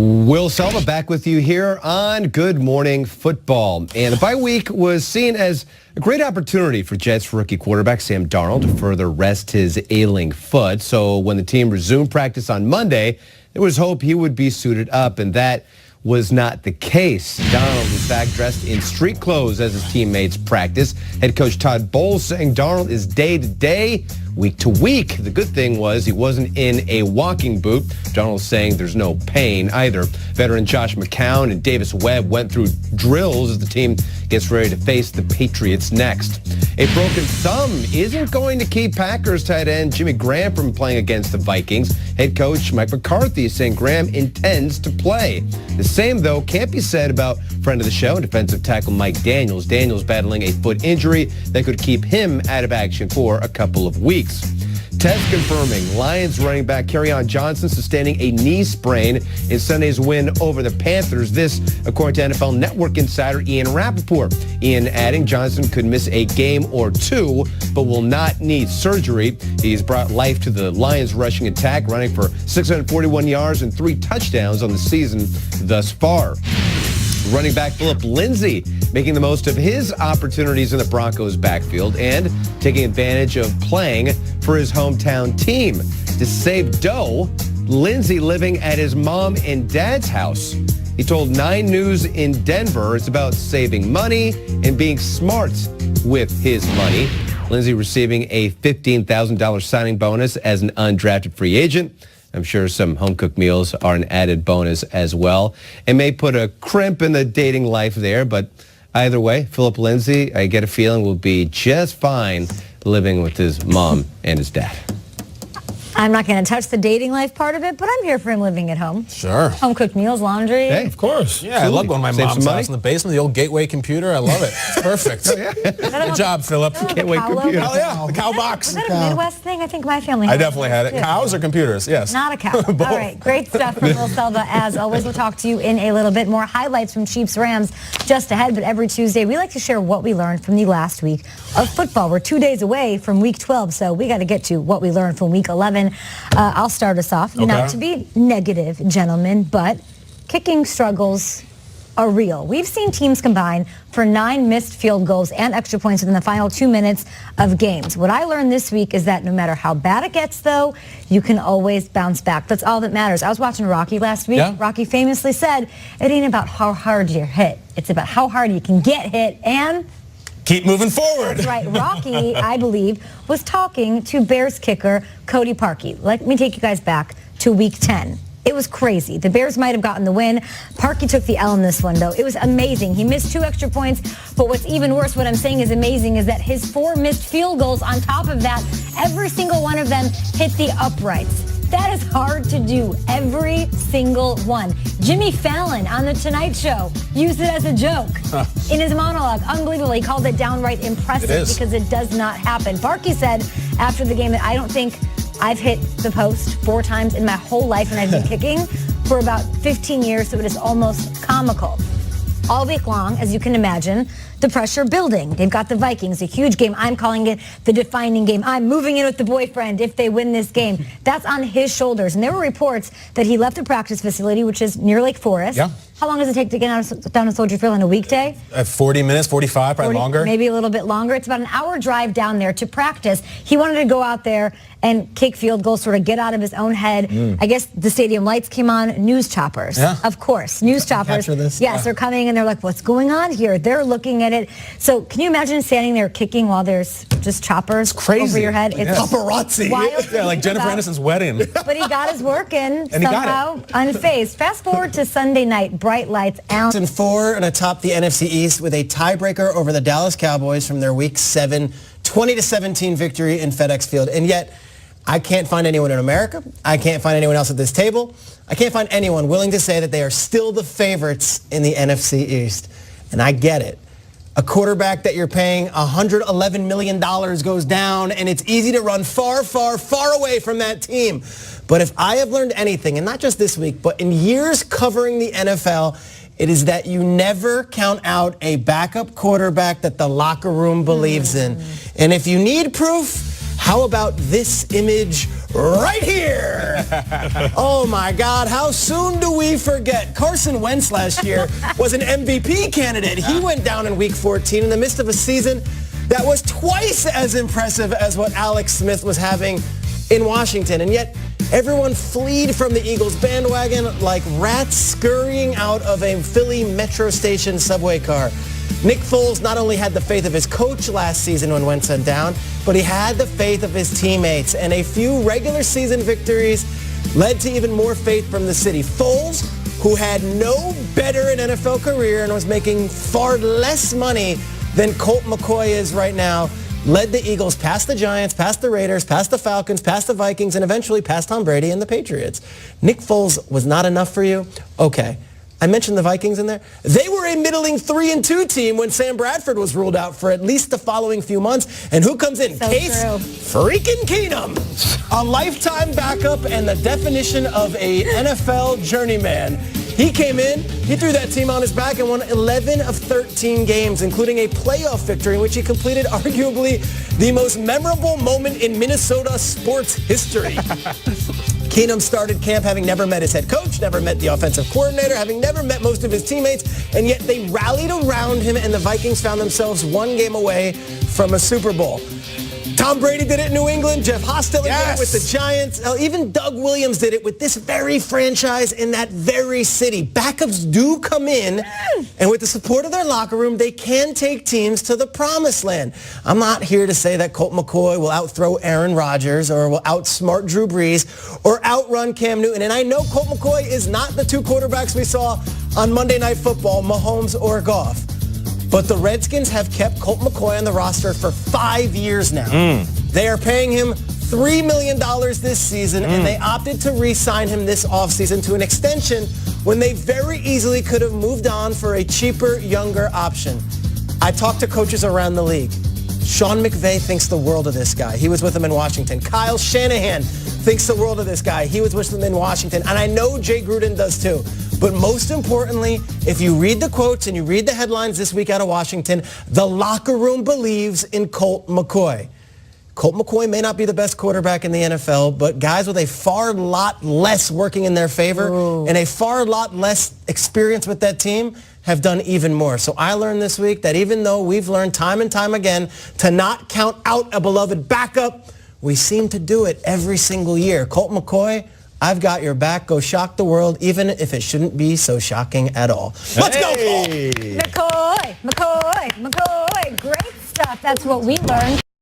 Will Selva back with you here on Good Morning Football. And the bye week was seen as a great opportunity for Jets rookie quarterback Sam Darnold to further rest his ailing foot. So when the team resumed practice on Monday, there was hope he would be suited up, and that was not the case. Darnold was back dressed in street clothes as his teammates practice. Head coach Todd Bowles saying Darnold is day-to-day, week-to-week. The good thing was he wasn't in a walking boot. Darnold saying there's no pain either. Veteran Josh McCown and Davis Webb went through drills as the team gets ready to face the Patriots next. A broken thumb isn't going to keep Packers tight end Jimmy Graham from playing against the Vikings. Head coach Mike McCarthy is saying Graham intends to play. The same, though, can't be said about friend of the show, defensive tackle Mike Daniels. Daniels battling a foot injury that could keep him out of action for a couple of weeks. Test confirming Lions running back Kerryon Johnson sustaining a knee sprain in Sunday's win over the Panthers. This, according to NFL Network insider Ian Rappaport. Ian adding Johnson could miss a game or two, but will not need surgery. He's brought life to the Lions rushing attack, running for 641 yards and 3 touchdowns on the season thus far. Running back Philip Lindsay making the most of his opportunities in the Broncos backfield and taking advantage of playing for his hometown team. To save dough, Lindsay living at his mom and dad's house. He told 9 News in Denver it's about saving money and being smart with his money. Lindsay receiving a $15,000 signing bonus as an undrafted free agent. I'm sure some home-cooked meals are an added bonus as well. It may put a crimp in the dating life there, but either way, Philip Lindsay, I get a feeling, will be just fine living with his mom and his dad. I'm not going to touch the dating life part of it, but I'm here for him living at home. Sure. Home-cooked meals, laundry. Hey, Of course. Yeah, absolutely. I love going to my Save mom's some house in money. the basement, the old Gateway computer. I love it. It's perfect. Good job, Philip. Gateway computer. Oh, yeah, the cow box. Was that a Midwest thing? I think my family I had definitely had it. too. Cows or computers? Yes. Not a cow. All right, great stuff from Will Selva. As always, we'll talk to you in a little bit. More highlights from Chiefs-Rams just ahead, but every Tuesday we like to share what we learned from the last week of football. We're 2 days away from Week 12, so we got to get to what we learned from Week 11. I'll start us off. Okay. Not to be negative, gentlemen, but kicking struggles are real. We've seen teams combine for 9 missed field goals and extra points within the final 2 minutes of games. What I learned this week is that no matter how bad it gets, though, you can always bounce back. That's all that matters. I was watching Rocky last week. Yeah. Rocky famously said, it ain't about how hard you're hit. It's about how hard you can get hit and Keep moving forward. that's right. Rocky, I believe, was talking to Bears kicker Cody Parkey. Let me take you guys back to Week 10. It was crazy. The Bears might have gotten the win. Parkey took the L in this one, though. It was amazing. He missed 2 extra points, but what's even worse, what I'm saying is amazing, is that his 4 missed field goals on top of that, every single one of them hit the uprights. That is hard to do, every single one. Jimmy Fallon on The Tonight Show used it as a joke in his monologue. Unbelievable. He called it downright impressive because it does not happen. Parkey said after the game that I don't think I've hit the post 4 times in my whole life, and I've been kicking for about 15 years, so it is almost comical. All week long, as you can imagine, the pressure building. They've got the Vikings, a huge game. I'm calling it the defining game. I'm moving in with the boyfriend if they win this game. That's on his shoulders. And there were reports that he left the practice facility, which is near Lake Forest. Yeah. How long does it take to get down to Soldier Field on a weekday? 40 minutes, 45, probably 40, longer. Maybe a little bit longer. It's about an hour drive down there to practice. He wanted to go out there and kick field goals, sort of get out of his own head. I guess the stadium lights came on. News choppers. Yeah. Of course. News choppers. Capture this? Yes, they're coming and they're like, what's going on here? They're looking at it. So can you imagine standing there kicking while there's just choppers crazy. over your head? It's Paparazzi. wild to Yeah, like think Jennifer about. Aniston's wedding. But he got his work in And he got somehow, unfazed. Fast forward to Sunday night, bright lights, Allen. And 4 and atop the NFC East with a tiebreaker over the Dallas Cowboys from their Week 7 20-17 victory in FedEx Field. And yet, I can't find anyone in America. I can't find anyone else at this table. I can't find anyone willing to say that they are still the favorites in the NFC East. And I get it. A quarterback that you're paying $111 million goes down, and it's easy to run far, far, far away from that team. But if I have learned anything, and not just this week, but in years covering the NFL, it is that you never count out a backup quarterback that the locker room believes in. And if you need proof, How about this image right here? Oh my God, how soon do we forget? Carson Wentz last year was an MVP candidate. He went down in week 14 in the midst of a season that was twice as impressive as what Alex Smith was having in Washington. And yet everyone fled from the Eagles bandwagon like rats scurrying out of a Philly Metro Station subway car. Nick Foles not only had the faith of his coach last season when Wentz went down, but he had the faith of his teammates. And a few regular season victories led to even more faith from the city. Foles, who had no better an NFL career and was making far less money than Colt McCoy is right now, led the Eagles past the Giants, past the Raiders, past the Falcons, past the Vikings, and eventually past Tom Brady and the Patriots. Nick Foles was not enough for you? Okay. I mentioned the Vikings in there. They were a middling 3-2 team when Sam Bradford was ruled out for at least the following few months. And who comes in? So Case true. freaking Keenum, a lifetime backup and the definition of a NFL journeyman. He came in, he threw that team on his back and won 11 of 13 games, including a playoff victory in which he completed arguably the most memorable moment in Minnesota sports history. Keenum started camp having never met his head coach, never met the offensive coordinator, having never met most of his teammates, and yet they rallied around him and the Vikings found themselves one game away from a Super Bowl. Tom Brady did it in New England. Jeff Hostetler did it with the Giants. Even Doug Williams did it with this very franchise in that very city. Backups do come in, and with the support of their locker room, they can take teams to the promised land. I'm not here to say that Colt McCoy will outthrow Aaron Rodgers or will outsmart Drew Brees or outrun Cam Newton. And I know Colt McCoy is not the two quarterbacks we saw on Monday Night Football, Mahomes or Goff. But the Redskins have kept Colt McCoy on the roster for 5 years now. They are paying him $3 million this season, and they opted to re-sign him this offseason to an extension when they very easily could have moved on for a cheaper, younger option. I talked to coaches around the league. Sean McVay thinks the world of this guy. He was with him in Washington. Kyle Shanahan thinks the world of this guy. He was with him in Washington. And I know Jay Gruden does too. But most importantly, if you read the quotes and you read the headlines this week out of Washington, the locker room believes in Colt McCoy. Colt McCoy may not be the best quarterback in the NFL, but guys with a far lot less working in their favor and a far lot less experience with that team have done even more. So I learned this week that even though we've learned time and time again to not count out a beloved backup, we seem to do it every single year. Colt McCoy, I've got your back. Go shock the world, even if it shouldn't be so shocking at all. Let's go, Colt! McCoy. Great stuff. That's what we learned.